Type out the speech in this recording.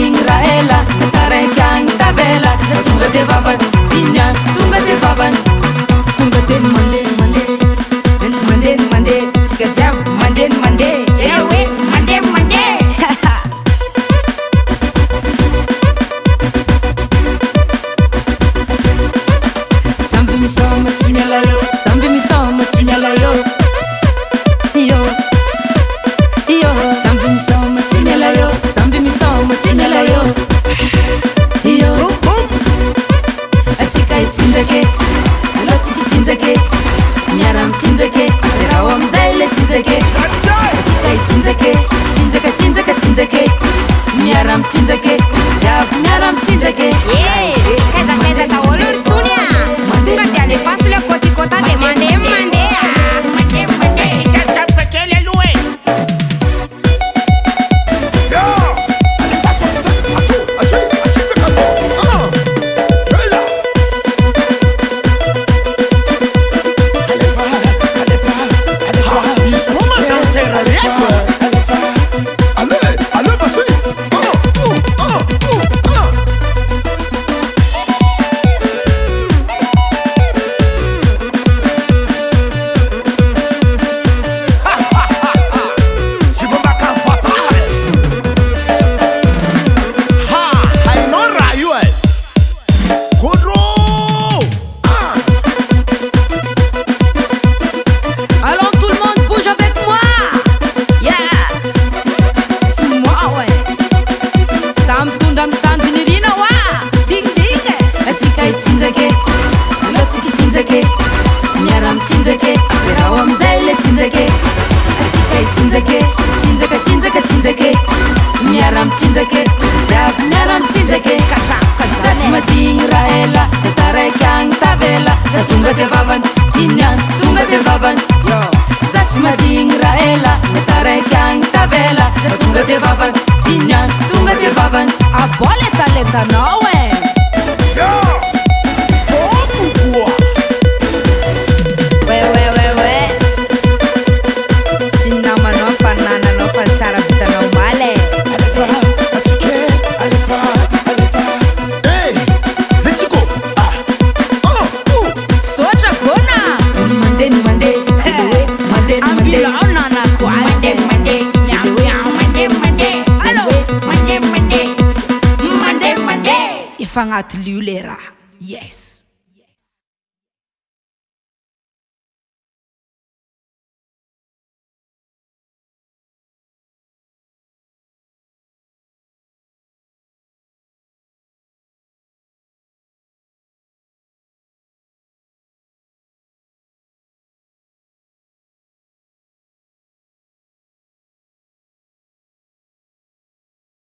madigny raha ela za taraiky agny tavela za tonga de vavany tignany tonga de vavany tonga de mandeha mandeha mandeha tsika jiaby mandeha mandeha ewe mandeha mandeha samby misoma tsy miala eo samby misoma tsy miala eo yo yo samby misoma tsy miala eo samby misoma tsy miala eo yo atsika hitsinjake alohatsika hitsinjake miara mitsinjake raha amizay le tsinjake atsika hitsinjake tsinjaka tsinjaka tsinjake miara mitsinjake jiaby miara mitsinjake kaiza daholo ny tony a tonga de alefasy le kotikota de mandeha mandeha Kely aloha e Satsy madigny raha ela za taraiky agny tavela za tonga de vavany tignany tonga de vavany satsy madigny raha ela za taraiky agny tavela za tonga de vavany tignany tonga de vavany abô letaletanao e tsy namanao fa nananao fa tsara vitanao maly sotra gona mandeha mandeha mandeha ambilao nanako azy efa agnaty lio le raha yes